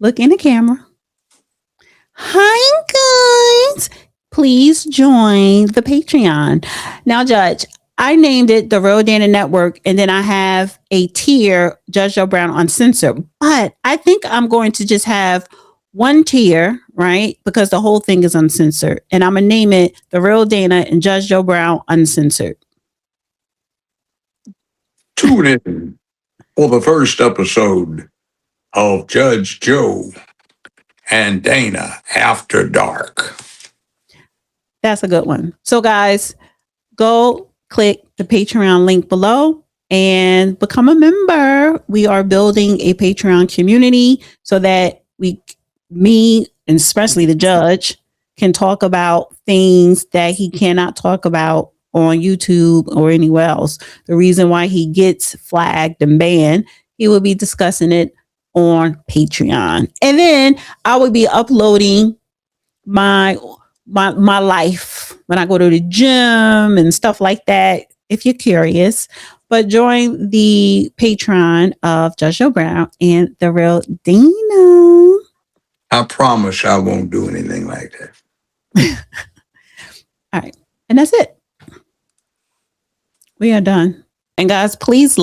Look in the camera. Hi, guys. Please join the Patreon. Now, Judge, I named it the Real Dana Network, and then I have a tier, Judge Joe Brown Uncensored. But I think I'm going to just have one tier, right? Because the whole thing is uncensored. And I'm going to name it the Real Dana and Judge Joe Brown Uncensored. Tune in for the first episode of Judge Joe and Dana After Dark. That's a good one. So, guys, go click the Patreon link below and become a member. We are building a Patreon community so that me, and especially the judge, can talk about things that he cannot talk about on YouTube or anywhere else. The reason why he gets flagged and banned, he will be discussing it on Patreon. And then I will be uploading my life when I go to the gym and stuff like that, if you're curious. But join the Patreon of Judge Joe Brown and the Real Dana. I promise I won't do anything like that. All right. And that's it. We are done. And guys, please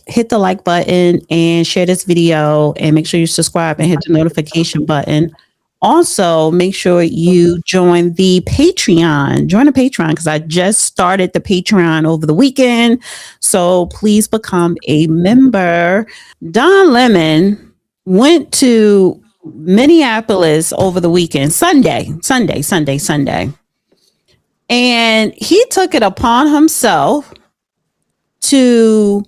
hit the like button and share this video, and make sure you subscribe and hit the notification button. Also, make sure you join the Patreon. Join the Patreon because I just started the Patreon over the weekend. So please become a member. Don Lemon went to Minneapolis over the weekend, Sunday. And he took it upon himself to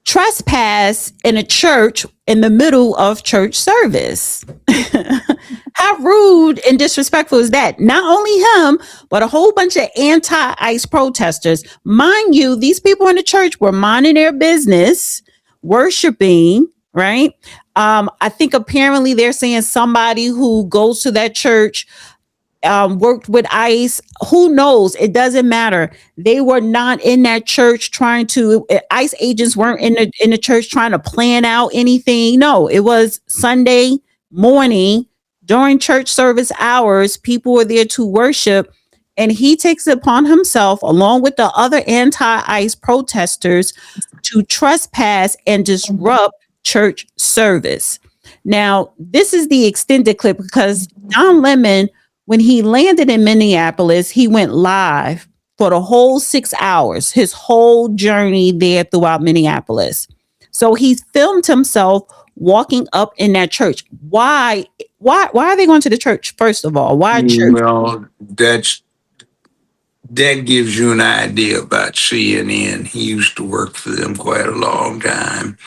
trespass in a church in the middle of church service. How rude and disrespectful is that? Not only him, but a whole bunch of anti-ICE protesters. Mind you, these people in the church were minding their business, worshiping, right? I think apparently they're saying somebody who goes to that church worked with ICE. Who knows? It doesn't matter. They were not in that church trying to, ICE agents weren't in the church trying to plan out anything. No, it was Sunday morning during church service hours. People were there to worship, and he takes it upon himself, along with the other anti-ICE protesters, to trespass and disrupt church service. Now, this is the extended clip because Don Lemon, when he landed in Minneapolis, he went live for the whole 6 hours, his whole journey there throughout Minneapolis. So he filmed himself walking up in that church. Why are they going to the church, first of all? Why church? Well, that gives you an idea about CNN. He used to work for them quite a long time.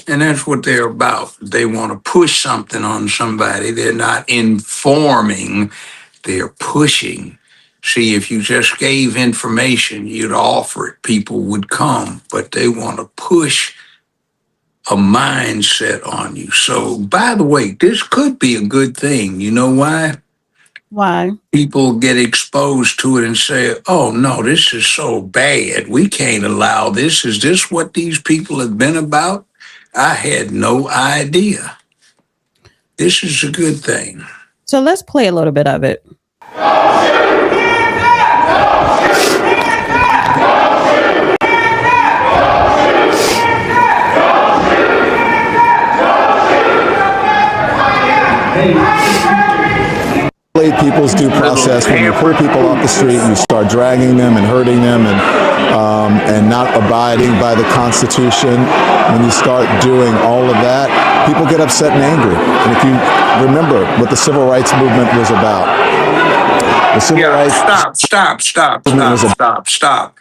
And that's what they're about. They want to push something on somebody. They're not informing, they're pushing. See, if you just gave information, you'd offer it, people would come, but they want to push a mindset on you. So, by the way, this could be a good thing. You know why? Why? People get exposed to it and say, oh, no, this is so bad. We can't allow this. Is this what these people have been about? I had no idea. This is a good thing. So let's play a little bit of it. People's due process when you pull people off the street and you start dragging them and hurting them and not abiding by the Constitution. When you start doing all of that, people get upset and angry. And if you remember what the civil rights movement was about, the civil rights Stop.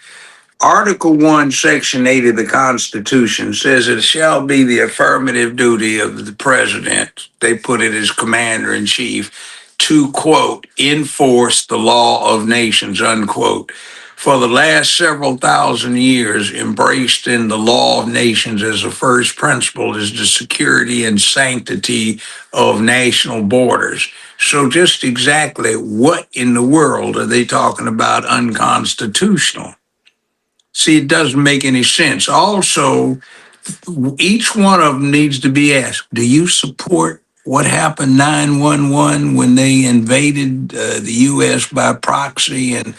Article 1, Section 8 of the Constitution says it shall be the affirmative duty of the president, they put it as commander-in-chief, to, quote, enforce the law of nations, unquote. For the last several thousand years, embraced in the law of nations as a first principle is the security and sanctity of national borders. So just exactly what in the world are they talking about unconstitutional? See, it doesn't make any sense. Also, each one of them needs to be asked, do you support what happened 9/11 when they invaded the U.S. by proxy and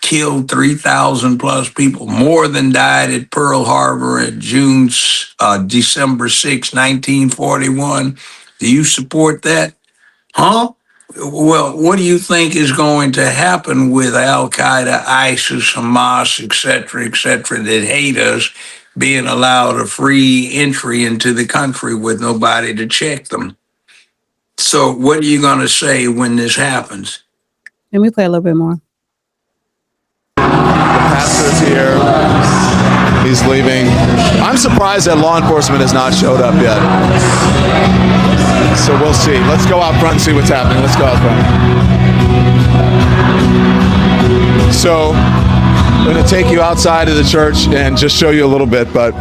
killed 3,000 plus people, more than died at Pearl Harbor at December 6, 1941. Do you support that? Huh? Well, what do you think is going to happen with Al Qaeda, ISIS, Hamas, et cetera, that hate us being allowed a free entry into the country with nobody to check them? So, what are you going to say when this happens? Let me play a little bit more. Pastor's here. He's leaving. I'm surprised that law enforcement has not showed up yet. So we'll see. Let's go out front and see what's happening. Let's go out front. So I'm going to take you outside of the church and just show you a little bit. But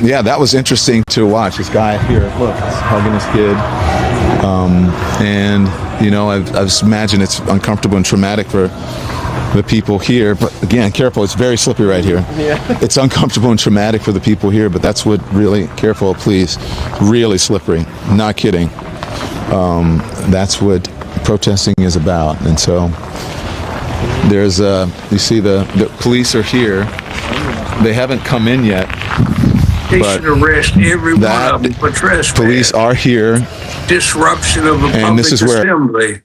yeah, that was interesting to watch. This guy here, look, he's hugging his kid. And, you know, I imagine it's uncomfortable and traumatic for the people here, but again, careful, it's very slippery right here. Yeah. It's uncomfortable and traumatic for the people here, but that's what really, careful, please, really slippery, not kidding. That's what protesting is about. And so there's you see the police are here. They haven't come in yet. They should arrest every one of them for trespass. Police are here. Disruption of a public assembly.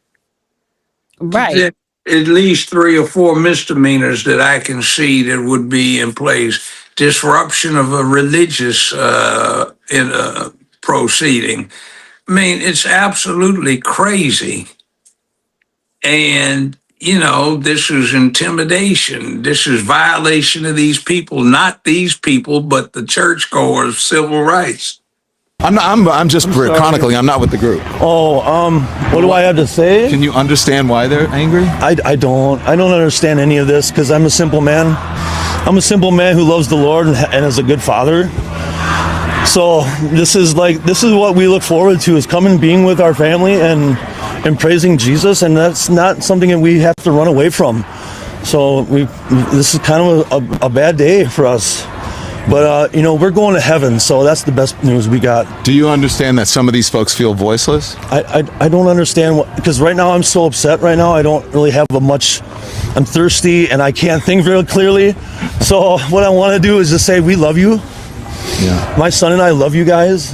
Right. At least 3 or 4 misdemeanors that I can see that would be in place. Disruption of a religious proceeding. I mean, it's absolutely crazy. And, you know, this is intimidation. This is violation of these people, not these people, but the churchgoers' civil rights. I'm just chronicling. I'm not with the group. What do I have to say? Can you understand why they're angry? I don't understand any of this because I'm a simple man. I'm a simple man who loves the Lord and is a good father. So this is what we look forward to, is coming, being with our family and praising Jesus, and that's not something that we have to run away from. So this is kind of a bad day for us. But, you know, we're going to heaven, so that's the best news we got. Do you understand that some of these folks feel voiceless? I don't understand because right now I'm so upset right now. I don't really have I'm thirsty and I can't think very clearly. So what I want to do is just say, we love you. Yeah. My son and I love you guys.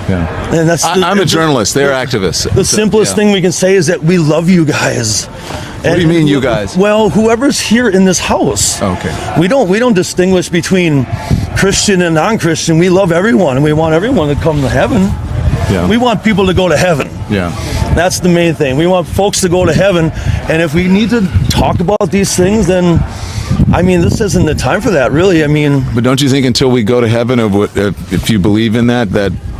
Yeah. And I'm a journalist. They're activists. The simplest thing we can say is that we love you guys. What do you mean, you guys? Well, whoever's here in this house. Okay. We don't distinguish between Christian and non-Christian. We love everyone, and we want everyone to come to heaven. Yeah. We want people to go to heaven. Yeah. That's the main thing. We want folks to go to heaven, and if we need to talk about these things, then I mean, this isn't the time for that, really. I mean, but don't you think until we go to heaven, if you believe in that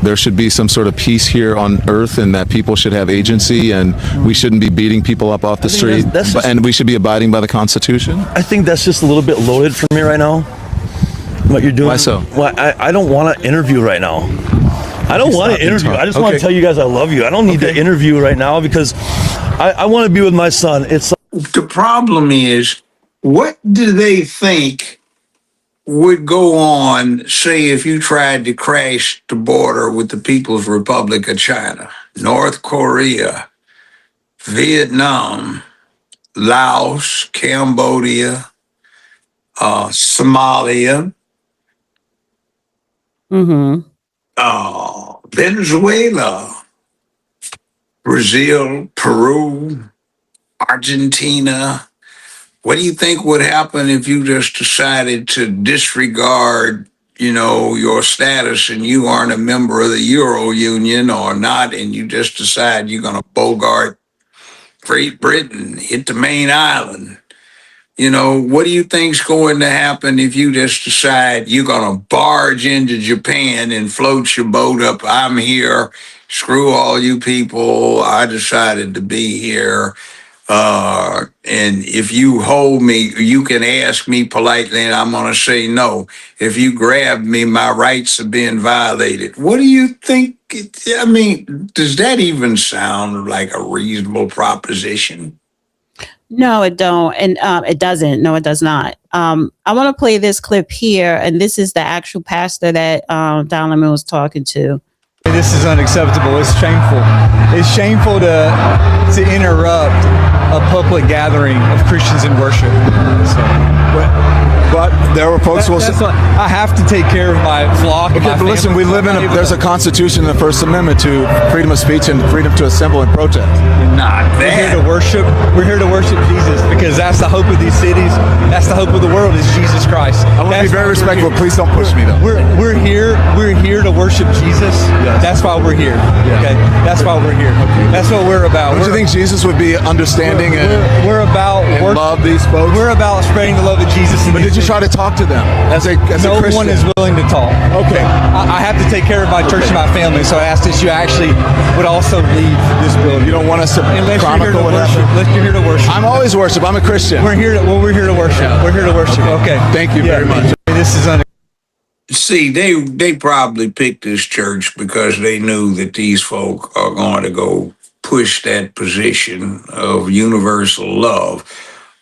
there should be some sort of peace here on earth, and that people should have agency, and we shouldn't be beating people up off the street, and we should be abiding by the Constitution? I think that's just a little bit loaded for me right now, what you're doing. Why so? Well, I don't want to interview right now. I don't want to interview. I just want to tell you guys I love you. I don't need to interview right now because I want to be with my son. The problem is, what do they think would go on, say, if you tried to crash the border with the People's Republic of China, North Korea, Vietnam, Laos, Cambodia, Somalia, Venezuela, Brazil, Peru, Argentina? What do you think would happen if you just decided to disregard, you know, your status and you aren't a member of the Euro Union or not, and you just decide you're going to bogart Great Britain, hit the main island? You know, what do you think's going to happen if you just decide you're going to barge into Japan and float your boat up? I'm here. Screw all you people. I decided to be here. And if you hold me, you can ask me politely and I'm going to say no. If you grab me, my rights are being violated. What do you think? I mean, does that even sound like a reasonable proposition? No, it don't. And it doesn't. No, it does not. I want to play this clip here. And this is the actual pastor that Don Lemon was talking to. This is unacceptable. It's shameful. It's shameful to interrupt a public gathering of Christians in worship. So, But there were folks who will say, I have to take care of my flock. okay, but listen, we live in there's a constitution in the First Amendment to freedom of speech and freedom to assemble and protest. Not We're here that. to worship. We're here to worship Jesus because that's the hope of these cities. That's the hope of the world is Jesus Christ. I want to be very respectful. Please don't push me though. We're here to worship Jesus. Yes. That's why we're here. Okay, that's why we're here. That's what we're about. Don't you think Jesus would be understanding We're about and worship. love these folks? We're about spreading the love of Jesus. But did you try to talk to them as a No Christian? one is willing to talk. Okay. I have to take care of my church and my family, so I ask that you actually would also leave this building. You don't want us to Unless you're here chronicle to what worship. happened? Unless you're here to worship. I'm always worship. I'm a Christian. We're here to worship. We're here to worship. Okay. Thank you very much. This is See, they probably picked this church because they knew that these folk are going to go push that position of universal love.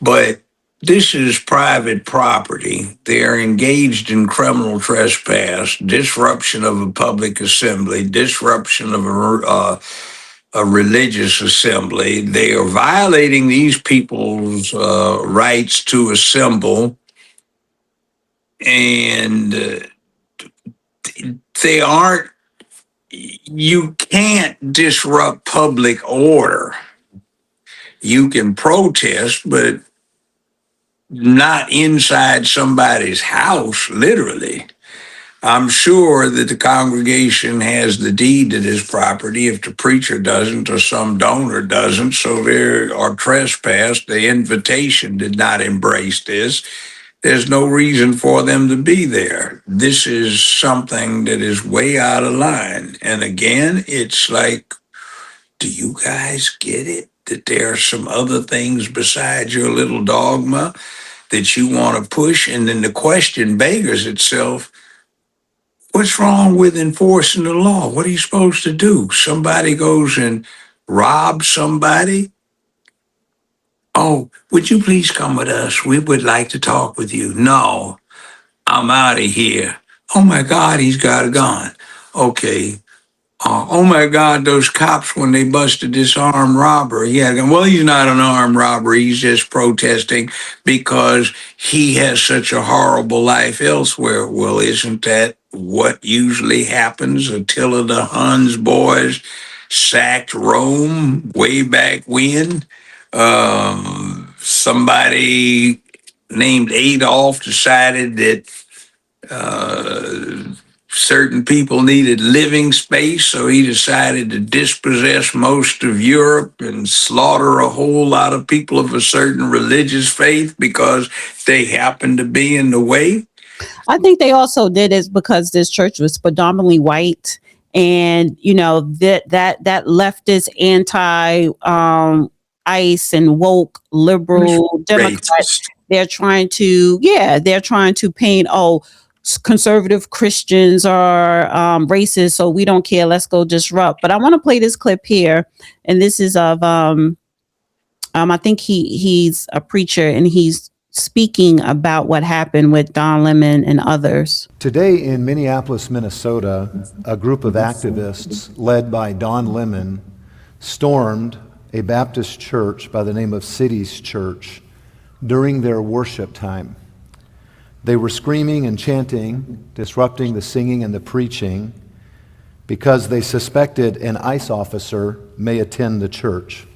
But this is private property. They're engaged in criminal trespass, disruption of a public assembly, disruption of a religious assembly. They are violating these people's rights to assemble, and they aren't. You can't disrupt public order. You can protest, but not inside somebody's house, literally. I'm sure that the congregation has the deed to this property if the preacher doesn't or some donor doesn't, so there are trespass. The invitation did not embrace this. There's no reason for them to be there. This is something that is way out of line. And again, it's like, do you guys get it? That there are some other things besides your little dogma that you want to push? And then the question beggars itself, what's wrong with enforcing the law? What are you supposed to do? Somebody goes and robs somebody? Oh, would you please come with us? We would like to talk with you. No, I'm out of here. Oh my God, he's got a gun. Okay. Oh my God, those cops, when they busted this armed robber, he had a gun. Well, he's not an armed robber. He's just protesting because he has such a horrible life elsewhere. Well, isn't that what usually happens? Attila the Hun's boys sacked Rome way back when. Somebody named Adolf decided that certain people needed living space, so he decided to dispossess most of Europe and slaughter a whole lot of people of a certain religious faith because they happened to be in the way. I think they also did it because this church was predominantly white, and that leftist anti ICE and woke liberal Democrats. They're trying to paint, conservative Christians are racist, so we don't care. Let's go disrupt. But I want to play this clip here, and this is of I think he's a preacher, and he's speaking about what happened with Don Lemon and others. Today in Minneapolis, Minnesota, a group of activists led by Don Lemon stormed a Baptist church by the name of Cities Church during their worship time. They were screaming and chanting, disrupting the singing and the preaching because they suspected an ICE officer may attend the church.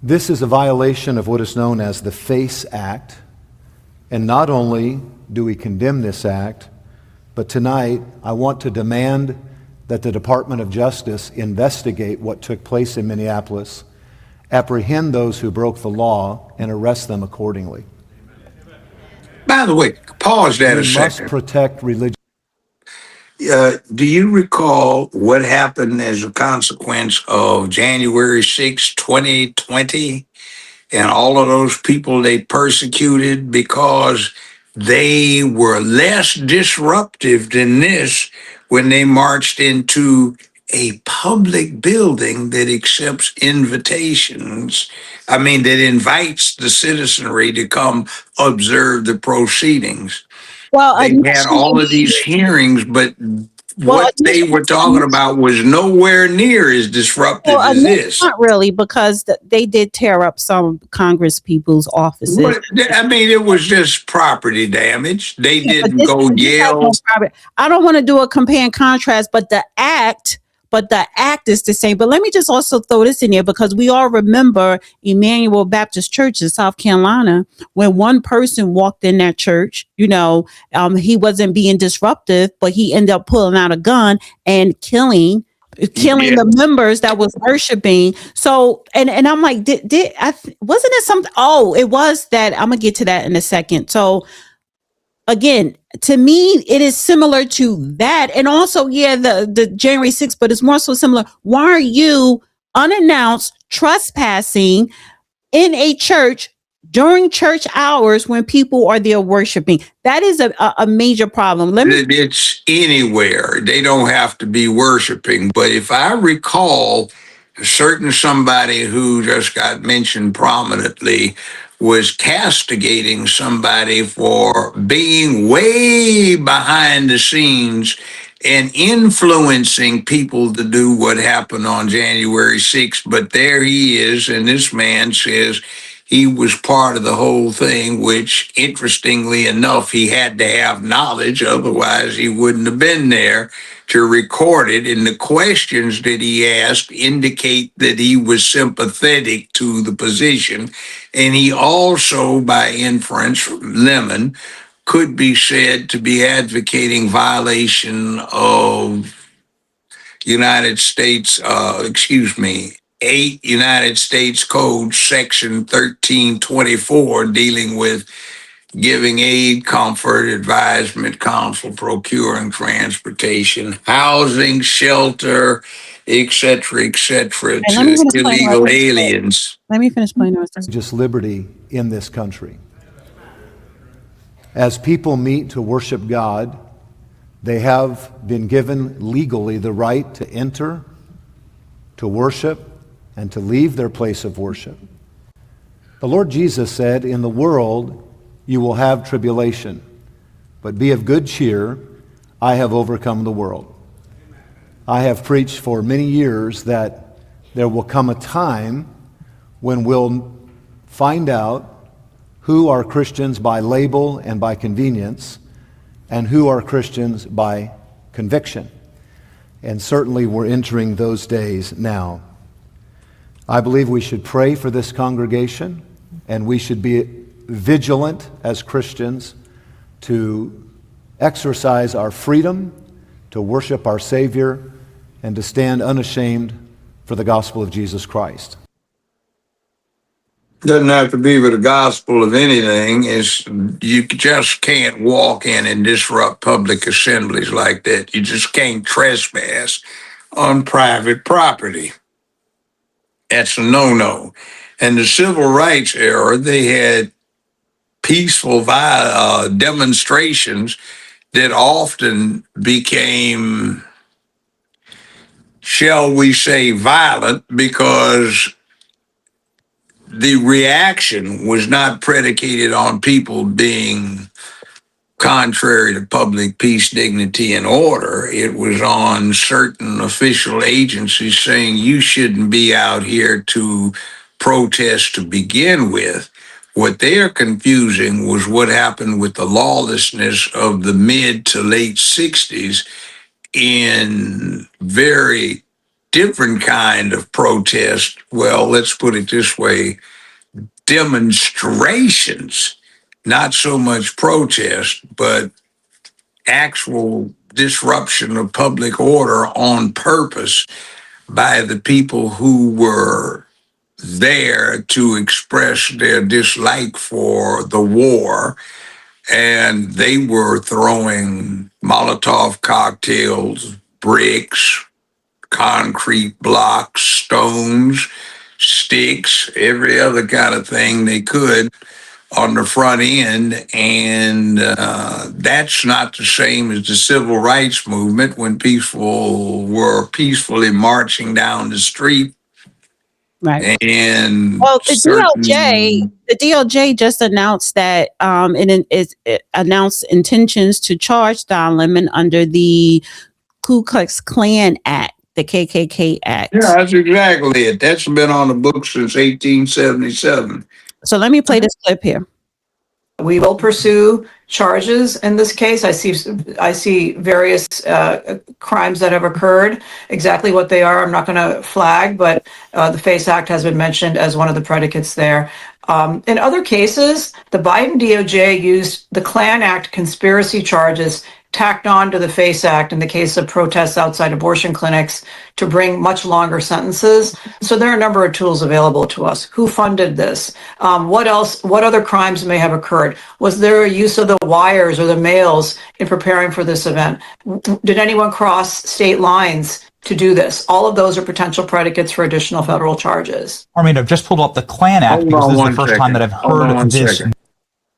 This is a violation of what is known as the FACE Act. And not only do we condemn this act, but tonight I want to demand that the Department of Justice investigate what took place in Minneapolis, apprehend those who broke the law, and arrest them accordingly. By the way, pause that We a must second. protect religion. Do you recall what happened as a consequence of January 6, 2020, and all of those people they persecuted because they were less disruptive than this when they marched into a public building that accepts invitations? I mean, that invites the citizenry to come observe the proceedings. Well, They had all of these hearings, but Well, what they were talking about was nowhere near as disruptive as this. not really, because they did tear up some Congress people's offices. I mean, it was just property damage. They Yeah, but didn't go this has yell. no private. I don't want to do a compare and contrast, but the act is the same. But let me just also throw this in here, because we all remember Emmanuel Baptist Church in South Carolina, when one person walked in that church. He wasn't being disruptive, but he ended up pulling out a gun and killing Yeah. the members that was worshiping. So, and I'm like, wasn't it something? Oh, it was that. I'm gonna get to that in a second. So again, to me, it is similar to that. And also, yeah, the January 6th, but it's more so similar. Why are you unannounced trespassing in a church during church hours when people are there worshiping? That is a major problem. It's anywhere. They don't have to be worshiping. But if I recall, a certain somebody who just got mentioned prominently was castigating somebody for being way behind the scenes and influencing people to do what happened on January 6th. But there he is, and this man says he was part of the whole thing, which, interestingly enough, he had to have knowledge, otherwise he wouldn't have been there to record it. And the questions that he asked indicate that he was sympathetic to the position. And he also, by inference, Lemon, could be said to be advocating violation of United States, 8 United States Code, Section 1324, dealing with giving aid, comfort, advisement, counsel, procuring transportation, housing, shelter, etc., to illegal aliens. Let me finish playing those. Just liberty in this country. As people meet to worship God, they have been given legally the right to enter, to worship, and to leave their place of worship. The Lord Jesus said, "In the world you will have tribulation, but be of good cheer, I have overcome the world." I have preached for many years that there will come a time when we'll find out who are Christians by label and by convenience, and who are Christians by conviction. And certainly we're entering those days now. I believe we should pray for this congregation, and we should be vigilant as Christians to exercise our freedom, to worship our Savior, and to stand unashamed for the gospel of Jesus Christ. Doesn't have to be with the gospel of anything. You just can't walk in and disrupt public assemblies like that. You just can't trespass on private property. That's a no-no. In the civil rights era, they had peaceful demonstrations that often became, shall we say, violent, because the reaction was not predicated on people being contrary to public peace, dignity, and order. It was on certain official agencies saying you shouldn't be out here to protest to begin with. What they're confusing was what happened with the lawlessness of the mid to late 60s in very different kind of protest. Well, let's put it this way, demonstrations, not so much protest, but actual disruption of public order on purpose by the people who were there to express their dislike for the war. And they were throwing Molotov cocktails, bricks, concrete blocks, stones, sticks, every other kind of thing they could on the front end. And that's not the same as the civil rights movement, when people were peacefully marching down the street. Right. And Well, certain, the DOJ just announced that it announced intentions to charge Don Lemon under the Ku Klux Klan Act, the KKK Act. Yeah, that's exactly it. That's been on the books since 1877. So let me play this clip here. We will pursue charges in this case. I see various crimes that have occurred. Exactly what they are, I'm not going to flag, but the FACE Act has been mentioned as one of the predicates there. In other cases, the Biden DOJ used the Klan Act conspiracy charges tacked on to the FACE Act in the case of protests outside abortion clinics to bring much longer sentences. So there are a number of tools available to us. Who funded this? What else? What other crimes may have occurred? Was there a use of the wires or the mails in preparing for this event? Did anyone cross state lines to do this? All of those are potential predicates for additional federal charges. Armin, I've just pulled up the Klan Act because this is the first time that I've heard this.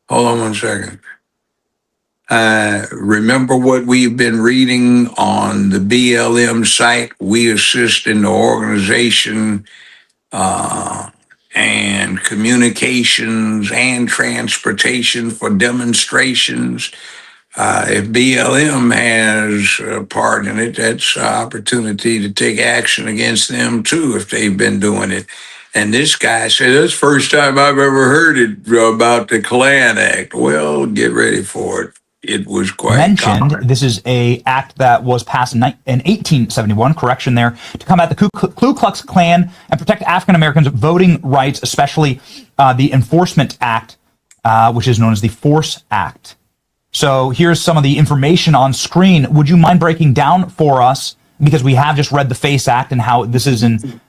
Hold on one second. Remember what we've been reading on the BLM site? We assist in the organization and communications and transportation for demonstrations. If BLM has a part in it, that's an opportunity to take action against them too if they've been doing it. And this guy said, that's the first time I've ever heard it about the Klan Act. Well, get ready for it. It was quite mentioned. common. This is a act that was passed in 1871, correction there, to combat the Ku Klux Klan and protect African Americans' voting rights, especially the Enforcement Act, which is known as the Force Act. So here's some of the information on screen. Would you mind breaking down for us, because we have just read the FACE Act and how this is in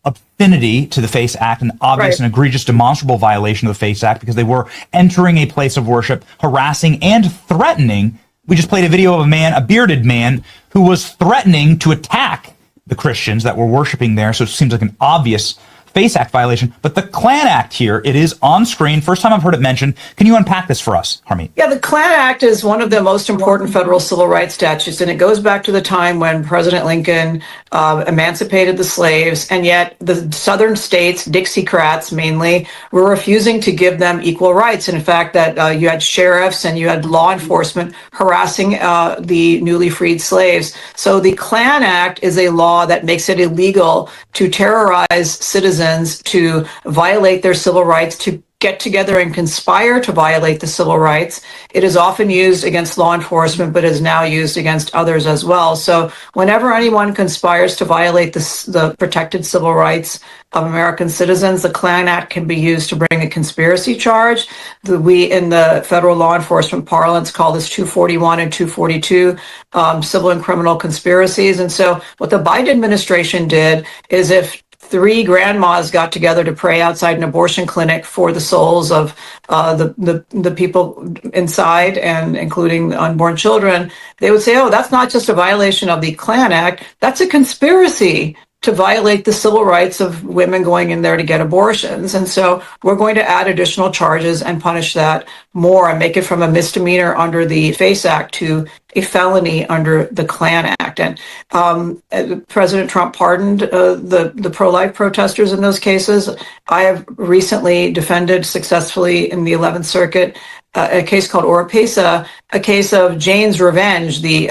obscenity to the FACE Act, an obvious and egregious demonstrable violation of the FACE Act because they were entering a place of worship, harassing and threatening. We just played a video of a man, a bearded man, who was threatening to attack the Christians that were worshiping there. So it seems like an obvious FACE Act violation. But the Klan Act here, it is on screen. First time I've heard it mentioned. Can you unpack this for us, Harmeet? Yeah, the Klan Act is one of the most important federal civil rights statutes, and it goes back to the time when President Lincoln emancipated the slaves, and yet the southern states, Dixiecrats mainly, were refusing to give them equal rights. And in fact, that you had sheriffs and you had law enforcement harassing the newly freed slaves. So the Klan Act is a law that makes it illegal to terrorize citizens, to violate their civil rights, to get together and conspire to violate the civil rights. It is often used against law enforcement, but is now used against others as well. So whenever anyone conspires to violate the protected civil rights of American citizens, the Klan Act can be used to bring a conspiracy charge. We, in the federal law enforcement parlance, call this 241 and 242 civil and criminal conspiracies. And so what the Biden administration did is, if three grandmas got together to pray outside an abortion clinic for the souls of the people inside, and including unborn children, they would say, oh, that's not just a violation of the Klan Act, that's a conspiracy to violate the civil rights of women going in there to get abortions. And so we're going to add additional charges and punish that more and make it from a misdemeanor under the FACE Act to a felony under the Klan Act. And President Trump pardoned the pro-life protesters in those cases. I have recently defended successfully in the 11th Circuit a case called Oropesa, a case of Jane's Revenge, the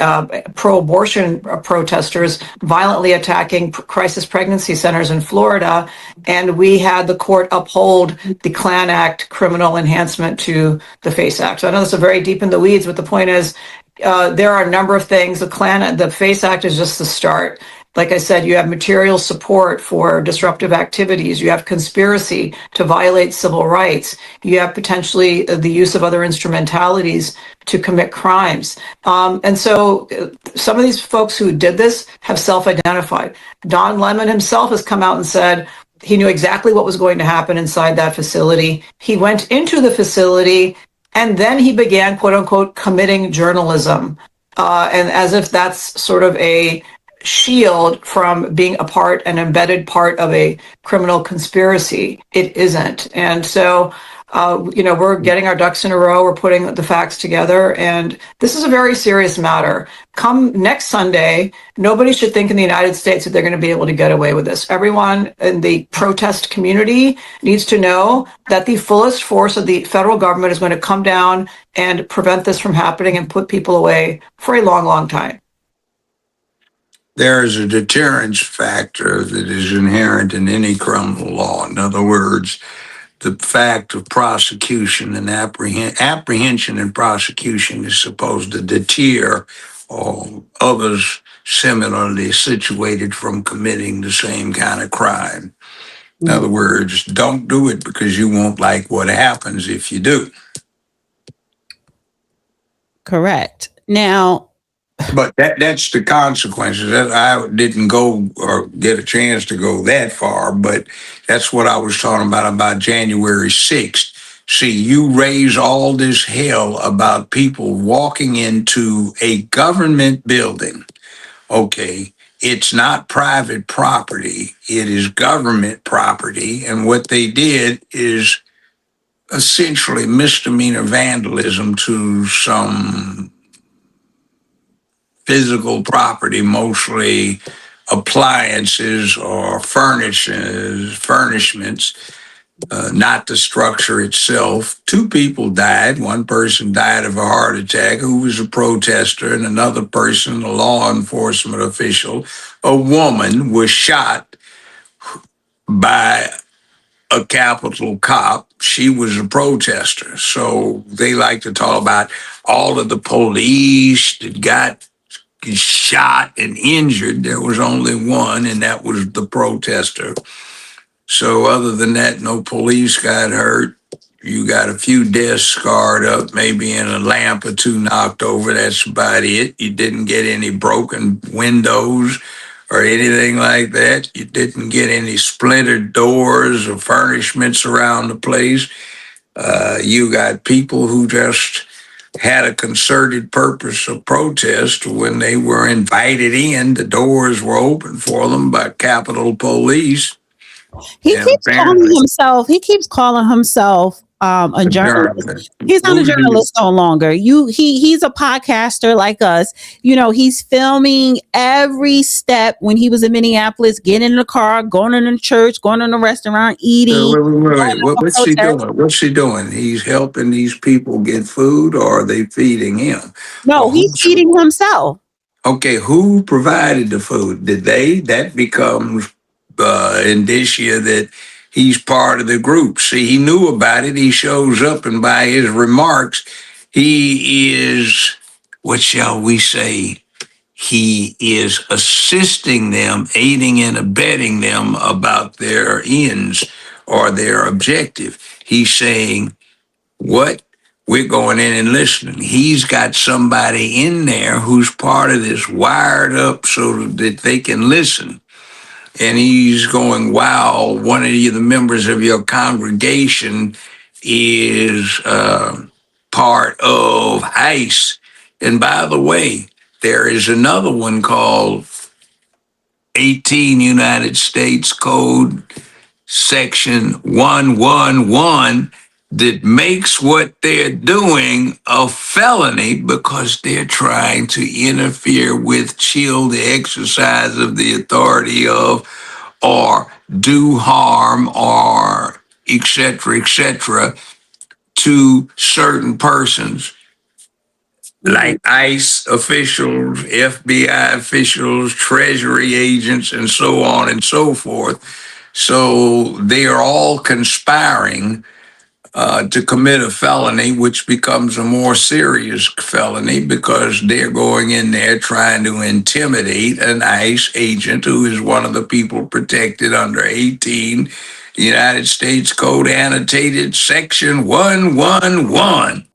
pro-abortion protesters violently attacking crisis pregnancy centers in Florida. And we had the court uphold the Klan Act criminal enhancement to the FACE Act. So I know this is very deep in the weeds, but the point is, there are a number of things. The FACE Act is just the start. Like I said, you have material support for disruptive activities. You have conspiracy to violate civil rights. You have potentially the use of other instrumentalities to commit crimes. And so some of these folks who did this have self-identified. Don Lemon himself has come out and said he knew exactly what was going to happen inside that facility. He went into the facility and then he began, quote unquote, committing journalism. And as if that's sort of a shield from being a part, an embedded part of a criminal conspiracy. It isn't. And so, we're getting our ducks in a row. We're putting the facts together. And this is a very serious matter. Come next Sunday, nobody should think in the United States that they're going to be able to get away with this. Everyone in the protest community needs to know that the fullest force of the federal government is going to come down and prevent this from happening and put people away for a long, long time. There is a deterrence factor that is inherent in any criminal law. In other words, the fact of prosecution and apprehension and prosecution is supposed to deter others similarly situated from committing the same kind of crime. In other words, don't do it because you won't like what happens if you do. Correct. Now, But that's the consequences. I didn't go or get a chance to go that far, but that's what I was talking about January 6th. See, you raise all this hell about people walking into a government building. Okay, it's not private property, it is government property. And what they did is essentially misdemeanor vandalism to some physical property, mostly appliances or furnishments, not the structure itself. Two people died. One person died of a heart attack who was a protester, and another person, a law enforcement official, a woman, was shot by a Capitol cop. She was a protester. So they like to talk about all of the police that got shot and injured. There was only one, and that was the protester. So other than that, no police got hurt. You got a few desks scarred up, maybe in a lamp or two knocked over. That's about it. You didn't get any broken windows or anything like that. You didn't get any splintered doors or furnishments around the place. You got people who just had a concerted purpose of protest. When they were invited in, the doors were open for them by Capitol Police. he And keeps calling apparently, himself. He keeps calling himself a journalist. He's not a journalist no longer. He's a podcaster like us. You know, he's filming every step when he was in Minneapolis, getting in the car, going in the church, going in the restaurant, eating. wait. What's he doing? What's he doing? He's helping these people get food, or are they feeding him? No, he's feeding himself. Okay, who provided the food? Did they? That becomes indicia that he's part of the group. See, he knew about it. He shows up, and by his remarks, he is, what shall we say? He is assisting them, aiding and abetting them about their ends or their objective. He's saying, what? We're going in and listening. He's got somebody in there who's part of this, wired up so that they can listen. And he's going, wow, one of the members of your congregation is part of ICE. And by the way, there is another one called 18 United States Code Section 111 that makes what they're doing a felony because they're trying to interfere with, chill the exercise of the authority of, or do harm, or et cetera, to certain persons, like ICE officials, FBI officials, Treasury agents, and so on and so forth. So they are all conspiring to commit a felony, which becomes a more serious felony because they're going in there trying to intimidate an ICE agent who is one of the people protected under 18 United States Code annotated Section 111.